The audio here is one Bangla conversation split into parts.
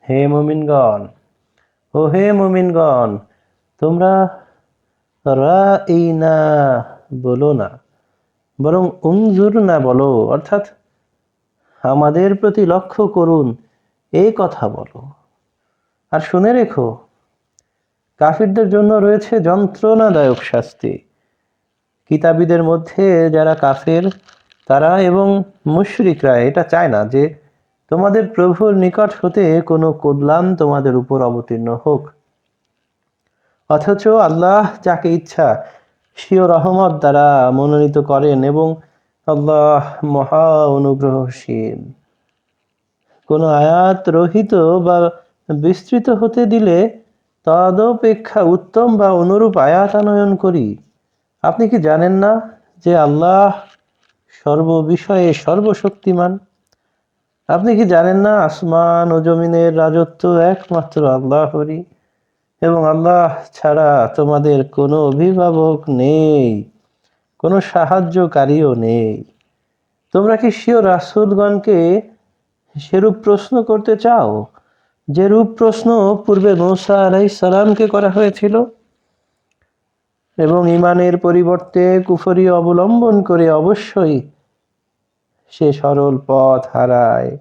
হে মুমিনগণ, ও হে মুমিনগণ, তোমরা রাঈনা বলো না, বরং উনজুর না বলো, অর্থাৎ আমাদের প্রতি লক্ষ্য করুন, এই কথা বলো। আর শুনে রেখো, কাফিরদের জন্য রয়েছে যন্ত্রণাদায়ক শাস্তি। কিতাবীদের মধ্যে যারা কাফের তারা এবং মুশরিকরা এটা চায় না যে তোমাদের প্রভুর নিকট হতে কোনো কল্যাণ তোমাদের উপর অবতীর্ণ হোক, অথচ আল্লাহ যাকে ইচ্ছা স্বীয় রহমত দ্বারা মনোনীত করেন এবং আল্লাহ মহা অনুগ্রহশীল। কোনো আয়াত রহিত বা বিস্তৃত হতে দিলে তদপেক্ষা উত্তম বা অনুরূপ আয়াত আনয়ন করি। আপনি কি জানেন না যে আল্লাহ সর্ববিষয়ে সর্বশক্তিমান? আপনি কি জানেন না আসমান ও জমিনের রাজত্ব একমাত্র আল্লাহরই, এবং আল্লাহ ছাড়া তোমাদের কোনো অভিভাবক নেই, কোনো সাহায্যকারীও নেই। তোমরা কি স্বীয় রাসূলগণকে সেরূপ প্রশ্ন করতে চাও যেরূপ প্রশ্ন পূর্বে মূসা আলাইহিস সালামকে করা হয়েছিল, এবং ঈমানের পরিবর্তে কুফরি অবলম্বন করে অবশ্যই সে সরল পথ হারায়।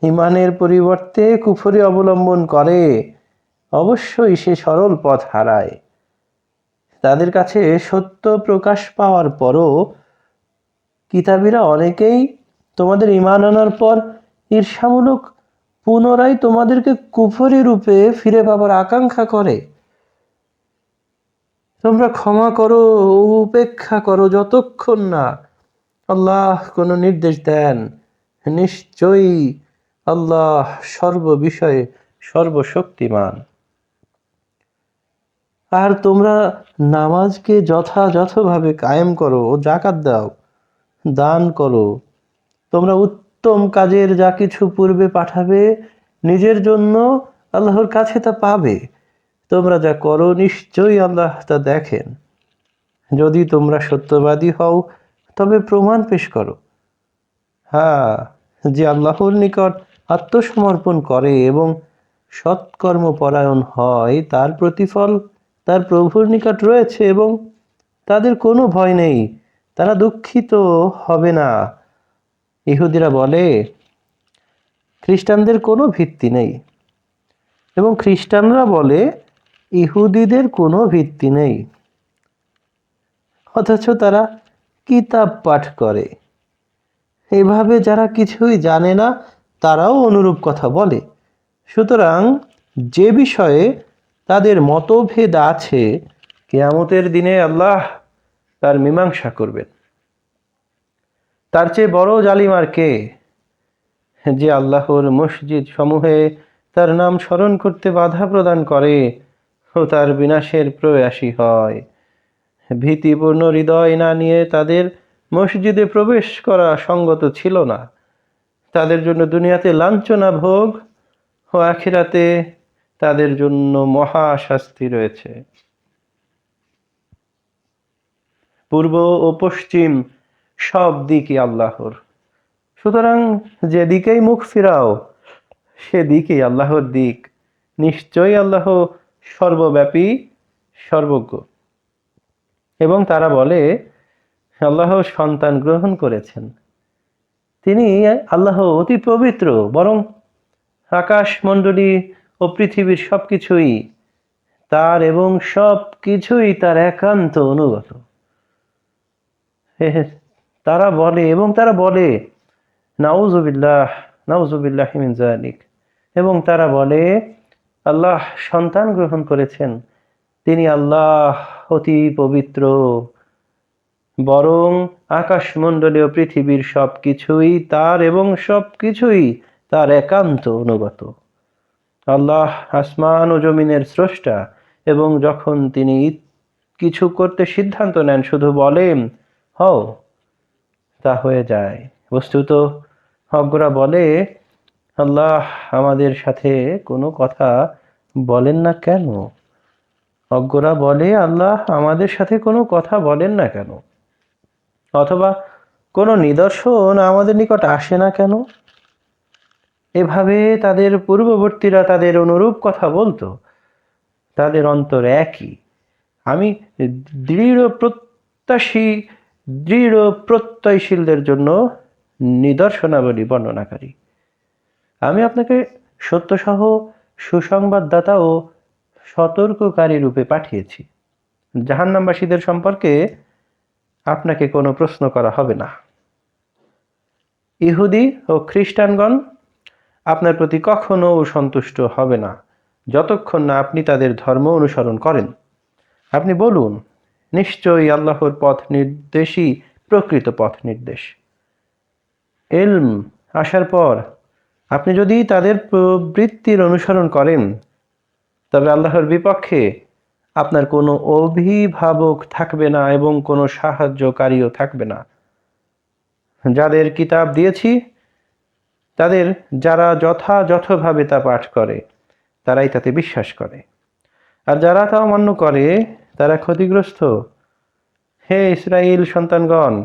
ঈমানের পরিবর্তে কুফরি অবলম্বন করে অবশ্যই সে সরল পথ হারায়। তাদের কাছে সত্য প্রকাশ পাওয়ার পরও কিতাবীরা অনেকেই তোমাদের ঈমান আনার পর ঈর্ষামূলক পুনরায় তোমাদেরকে কুফরি রূপে ফিরে পাবার আকাঙ্ক্ষা করে। তোমরা ক্ষমা করো ও উপেক্ষা করো যতক্ষণ না আল্লাহ কোনো নির্দেশ দেন। নিশ্চয়ই আল্লাহ সর্ববিষয়ে সর্বশক্তিমান। আর তোমরা নামাজকে যথাযথভাবে কায়েম করো ও যাকাত দাও, দান করো। তোমরা উত্তম কাজের যা কিছু পূর্বে পাঠাবে নিজের জন্য আল্লাহর কাছে তা পাবে। তোমরা যা করো নিশ্চয়ই আল্লাহ তা দেখেন। যদি তোমরা সত্যবাদী হও তবে প্রমাণ পেশ করো। হ্যাঁ, যে আল্লাহর নিকট আত্মসমর্পণ করে এবং সৎকর্মপরায়ণ হয় তার প্রতিফল তার প্রভুর নিকট রয়েছে এবং তাদের কোনো ভয় নেই, তারা দুঃখিত হবে না। ইহুদিরা বলে খ্রিস্টানদের কোনো ভিত্তি নেই, এবং খ্রিস্টানরা বলে ইহুদিদের কোনো ভিত্তি নেই, অথচ তারা কিতাব পাঠ করে। এভাবে যারা কিছুই জানে না তারাও অনুরূপ কথা বলে। সুতরাং যে বিষয়ে তাদের মতভেদ আছে, কিয়ামতের দিনে আল্লাহ তার মীমাংসা করবেন। তার চেয়ে বড় জালিম আর কে? যে আল্লাহর মসজিদ সমূহে তার নাম স্মরণ করতে বাধা প্রদান করে ও তার বিনাশের প্রয়াসী হয়। ভীতিপূর্ণ হৃদয় না নিয়ে তাদের মসজিদে প্রবেশ করা সঙ্গত ছিল না। তাদের জন্য দুনিয়াতে লাঞ্ছনা ভোগ ও আখিরাতে তাদের জন্য মহা শাস্তি রয়েছে। পূর্ব ও পশ্চিম সব দিকই আল্লাহর, সুতরাং যেদিকেই মুখ ফিরাও সেদিকেই আল্লাহর দিক। নিশ্চয়ই আল্লাহ সর্বব্যাপী সর্বজ্ঞ। এবং তারা বলে আল্লাহ সন্তান গ্রহণ করেছেন। তিনি আল্লাহ অতি পবিত্র, বরং আকাশমণ্ডলী ও পৃথিবীর সবকিছুই তার এবং সবকিছুই তার একান্ত অনুগত। তারা বলে নাউজুবিল্লাহ নাউজুবিল্লাহি মিন যালিক, এবং তারা বলে আল্লাহ সন্তান গ্রহণ করেছেন, তিনি আল্লাহ অতি পবিত্র, বরং আকাশমণ্ডলীয় পৃথিবীর সবকিছুই তার এবং সবকিছুই তার একান্ত অনুগত। আল্লাহ আসমান ও জমিনের স্রষ্টা, এবং যখন তিনি কিছু করতে সিদ্ধান্ত নেন শুধু বলেন হও, তা হয়ে যায়। বস্তুত অজ্ঞরা বলে আল্লাহ আমাদের সাথে কোনো কথা বলেন না কেন? অজ্ঞরা বলে আল্লাহ আমাদের সাথে কোনো কথা বলেন না কেন, অথবা কোনো নিদর্শন আমাদের নিকট আসে না কেন? এভাবে তাদের পূর্ববর্তীরা তাদের অনুরূপ কথা বলতো। তাদের অন্তর একই। আমি দৃঢ় প্রত্যাশী দৃঢ় প্রত্যয়শীলদের জন্য নিদর্শনাবলী বর্ণনাকারী। আমি আপনাকে সত্যসহ সুসংবাদদাতা ও সতর্ককারী রূপে পাঠিয়েছি। জাহান্নামবাসীদের সম্পর্কে আপনাকে কোনো প্রশ্ন করা হবে না। ইহুদি ও খ্রিস্টানগণ আপনার প্রতি কখনো সন্তুষ্ট হবে না যতক্ষণ না আপনি তাদের ধর্ম অনুসরণ করেন। আপনি বলুন, নিশ্চয়ই আল্লাহর পথ নির্দেশই প্রকৃত পথ নির্দেশ। ইলম আসার পর আপনি যদি তাদের প্রবৃত্তির অনুসরণ করেন, তবে আল্লাহর বিপক্ষে আপনার কোনো অভিভাবক থাকবে না এবং কোনো সাহায্যকারীও থাকবে না। যাদের কিতাব দিয়েছি তাদের যারা যথাযথভাবে তা পাঠ করে তারাই তাতে বিশ্বাস করে, আর যারা তা অমান্য করে তারা ক্ষতিগ্রস্ত। হে ইসরাইল সন্তানগণ,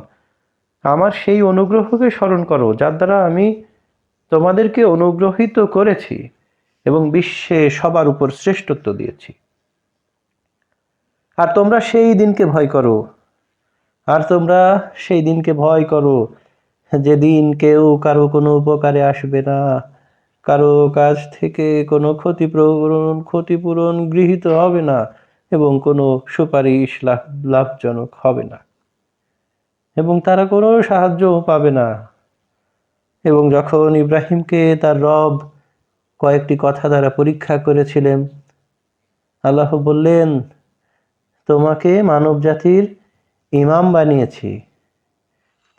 আমার সেই অনুগ্রহকে স্মরণ করো যার দ্বারা আমি তোমাদেরকে অনুগ্রহিত করেছি এবং বিশ্বে সবার উপর শ্রেষ্ঠত্ব দিয়েছি। আর তোমরা সেই দিনকে ভয় করো যেদিন কেউ কারো কোনো উপকারে আসবে না, কারো কাছ থেকে কোনো ক্ষতিপূরণ গৃহীত হবে না এবং কোনো সুপারিশ লাভজনক হবে না এবং তারা কোনো সাহায্যও পাবে না। এবং যখন ইব্রাহিমকে তার রব কয়েকটি কথা দ্বারা পরীক্ষা করেছিলেন, আল্লাহ বললেন, তোমাকে মানব জাতির ইমাম বানিয়েছি।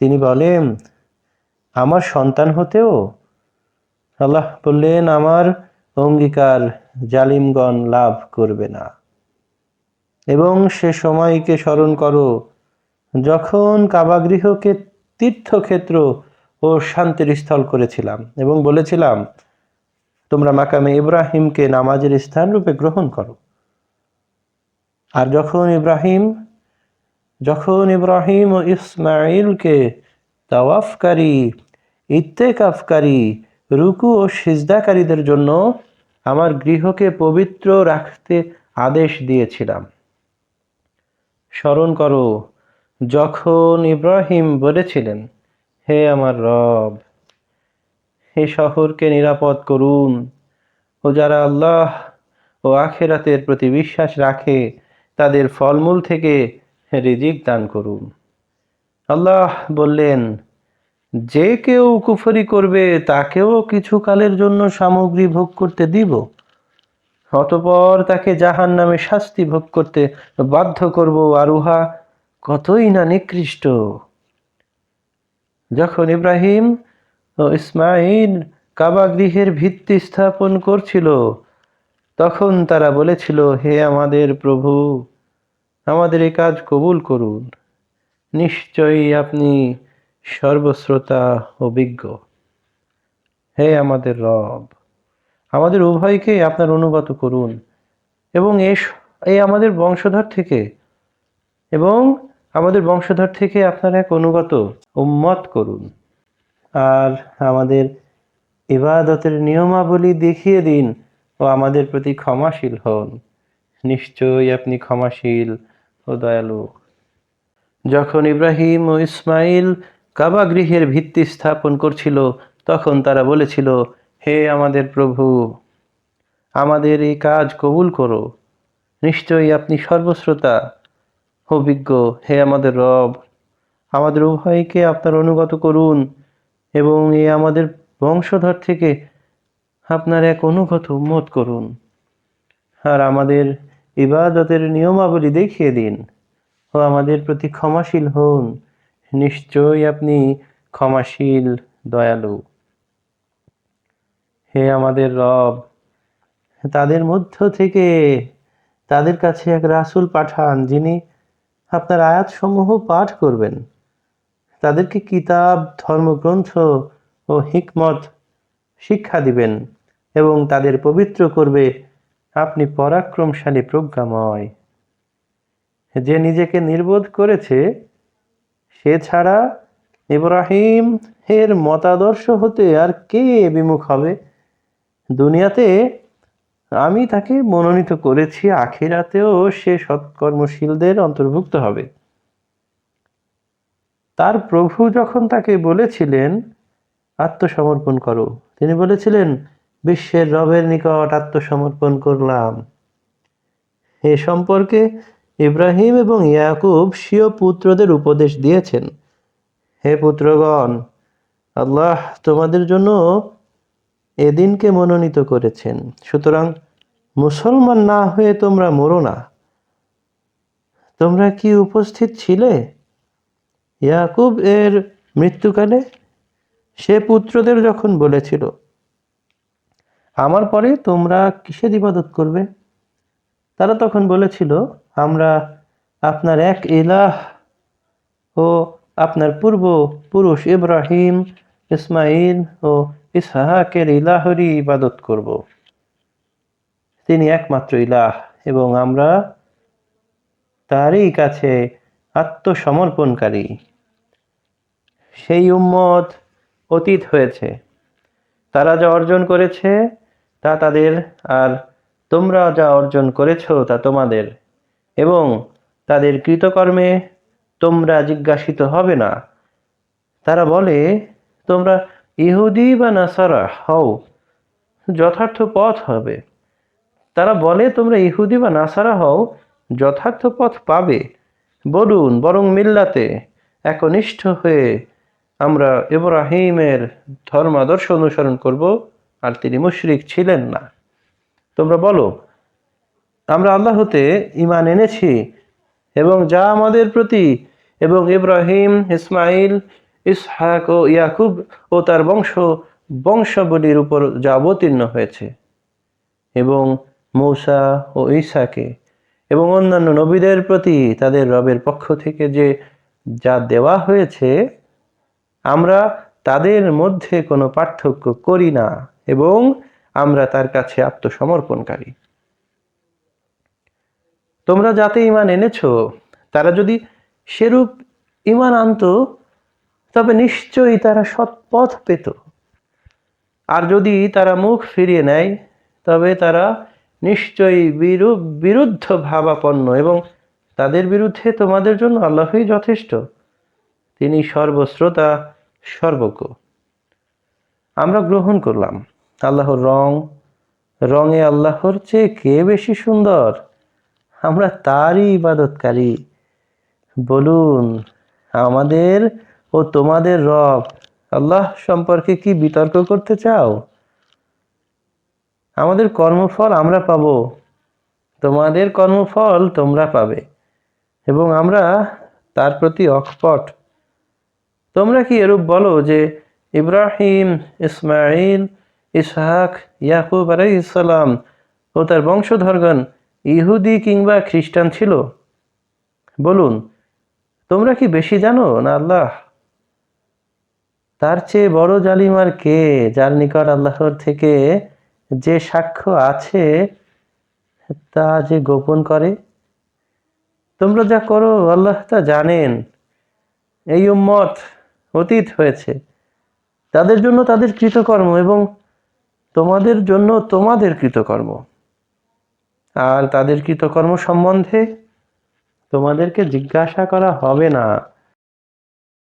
তিনি বলেন, আমার সন্তান হতেও? আল্লাহ বললেন, আমার অঙ্গীকার জালিমগণ লাভ করবে না। এবং সে সময়কে স্মরণ করো যখন কাবাগৃহকে তীর্থক্ষেত্র ও শান্তির স্থল করেছিলাম এবং বলেছিলাম, তোমরা মাকামে ইব্রাহিমকে নামাজের স্থান রূপে গ্রহণ করো। আর যখন ইব্রাহিম ও ইসমাইলকে তাওয়াফকারী, ইত্তেকাফকারী, রুকু ও সিজদাকারীদের জন্য আমার গৃহকে পবিত্র রাখতে আদেশ দিয়েছিলাম। স্মরণ করো যখন ইব্রাহিম বলেছিলেন, হে আমার রব, এই শহরকে নিরাপদ করুন, ও যারা আল্লাহ ও আখিরাতের প্রতি বিশ্বাস রাখে তাদের ফলমূল থেকে রিজিক দান করুন। আল্লাহ বললেন, যে কেউ কুফরি করবে তাকেও কিছুকালের জন্য সামগ্রী ভোগ করতে দিব, অতঃপর তাকে জাহান্নামে শাস্তি ভোগ করতে বাধ্য করব, আর উহা কতই না নিকৃষ্ট। যখন ইব্রাহিম ও ইসমাইল কাবা গৃহের ভিত্তি স্থাপন করছিল, তখন তারা বলেছিল, হে আমাদের প্রভু, আমাদের এই কাজ কবুল করুন। নিশ্চয়ই আপনি সর্বশ্রোতা ও বিজ্ঞ। হে আমাদের রব, আমাদের উভয়কে আপনার অনুগত করুন এবং এই আমাদের বংশধর থেকে আপনার এক অনুগত উম্মত করুন। আর আমাদের ইবাদতের নিয়মাবলী দেখিয়ে দিন ও আমাদের প্রতি ক্ষমাশীল হন। নিশ্চয়ই আপনি ক্ষমাশীল ও দয়ালু। যখন ইব্রাহিম ও ইসমাইল কাবা গৃহের ভিত্তি স্থাপন করছিল, তখন তারা বলেছিল, হে আমাদের প্রভু, আমাদের এই কাজ কবুল করো। নিশ্চয়ই আপনি সর্বশ্রোতা অভিজ্ঞ। হে আমাদের রব, আমাদের উভয়কে আপনার অনুগত করুন এবং আমাদের বংশধর থেকে আপনার এক অনুগত উম্মত করুন। আর আমাদের ইবাদতের নিয়মাবলী দেখিয়ে দিন ও আমাদের প্রতি ক্ষমাশীল হন। নিশ্চয়ই আপনি ক্ষমাশীল দয়ালু। হে আমাদের রব, তাদের মধ্য থেকে তাদের কাছে এক রাসূল পাঠান, যিনি আপনার আয়াতসমূহ পাঠ করবেন, তাদেরকে কিতাব, ধর্মগ্রন্থ ও হিকমত শিক্ষা দিবেন এবং তাদের পবিত্র করবে। আপনি পরাক্রমশালী, প্রজ্ঞাময়। যে নিজেকে নির্বোধ করেছে সে ছাড়া ইব্রাহিম এর মতাদর্শ হতে আর কে বিমুখ হবে? দুনিয়াতে আমি তাকে মনোনীত করেছি, আখিরাতেও সে সৎকর্মশীলদের অন্তর্ভুক্ত হবে। তার প্রভু যখন তাকে বলেছিলেন আত্মসমর্পণ করো, তিনি বলেছিলেন বিশ্বের রবের নিকট আত্মসমর্পণ করলাম। এ সম্পর্কে ইব্রাহিম এবং ইয়াকুব স্বীয় পুত্রদের উপদেশ দিয়েছেন, হে পুত্রগণ, আল্লাহ তোমাদের জন্য এদিনকে মনোনীত করেছেন, সুতরাং মুসলমান না হয়ে তোমরা মরো না। তোমরা কি উপস্থিত ছিলে ইয়াকুব এর মৃত্যুকালে? সে পুত্রদের যখন বলেছিল, আমার পরে তোমরা কিসের ইবাদত করবে? তারা তখন বলেছিল, আমরা আপনার এক ইলাহ ও আপনার পূর্বপুরুষ ইব্রাহিম, ইসমাইল ও ইসহাকের ইলাহরই ইবাদত করব। তিনি একমাত্র ইলাহ এবং আমরা তারই কাছে আত্মসমর্পণকারী। সেই উম্মত অতীত হয়েছে, তারা যা অর্জন করেছে তা তাদের, আর তোমরা যা অর্জন করেছ তা তোমাদের, এবং তাদের কৃতকর্মে তোমরা জিজ্ঞাসিত হবে না। তারা বলে, তোমরা ইহুদি বা নাসারা হও, যথার্থ পথ হবে। তারা বলে, তোমরা ইহুদি বা নাসারা হও, যথার্থ পথ পাবে। বলুন, বরং মিল্লাতে একনিষ্ঠ হয়ে আমরা ইব্রাহিমের ধর্মাদর্শ অনুসরণ করব, আর তিনি মুশরিক ছিলেন না। তোমরা বলো, আমরা আল্লাহ হতে ঈমান এনেছি এবং যা আমাদের প্রতি এবং ইব্রাহিম, ইসমাইল, ইসহাক ও ইয়াকুব ও তার বংশাবলীর উপর যা অবতীর্ণ হয়েছে, এবং মূসা ও ঈসাকে এবং অন্যান্য নবীদের প্রতি তাদের রবের পক্ষ থেকে যা দেওয়া হয়েছে, আমরা তাদের মধ্যে কোনো পার্থক্য করি না এবং আমরা তার কাছে আত্মসমর্পণকারী। তোমরা যাতে ঈমান এনেছো তারা যদি সেরূপ ঈমান আনতো, তবে নিশ্চয়ই তারা সৎপথ পেত। আর যদি তারা মুখ ফিরিয়ে নেয়, তবে তারা নিশ্চয়ই বিরুদ্ধ ভাবাপন্ন, এবং তাদের বিরুদ্ধে তোমাদের জন্য আল্লাহই যথেষ্ট। তিনি সর্বশ্রোতা, সর্বজ্ঞ। আমরা গ্রহণ করলাম আল্লাহর রঙে আল্লাহর চেয়ে কে বেশি সুন্দর? আমরা তারই ইবাদতকারী। বলুন, আমাদের ও তোমাদের রব আল্লাহ সম্পর্কে কি বিতর্ক করতে চাও? আমাদের কর্মফল আমরা পাবো, তোমাদের কর্মফল তোমরা পাবে, এবং আমরা তার প্রতি অকপট। তোমরা কি এরূপ বলো যে ইব্রাহিম, ইসমাইল, ইসহাক, ইয়াকুব আলাইহিস সালাম ও তার বংশধরগণ ইহুদি কিংবা খ্রিস্টান ছিল? বলুন, তোমরা কি বেশি জানো না আল্লাহ? তার চেয়ে বড় জালিম আর কে, যার নিকট আল্লাহর থেকে যে সাক্ষ্য আছে তা যে গোপন করে? তোমরা যা করো আল্লাহ তা জানেন। এই উম্মত অতীত হয়েছে, তাদের জন্য তাদের কৃতকর্ম এবং তোমাদের জন্য তোমাদের কৃতকর্ম, আর তাদের কৃতকর্ম সম্বন্ধে তোমাদেরকে জিজ্ঞাসা করা হবে না।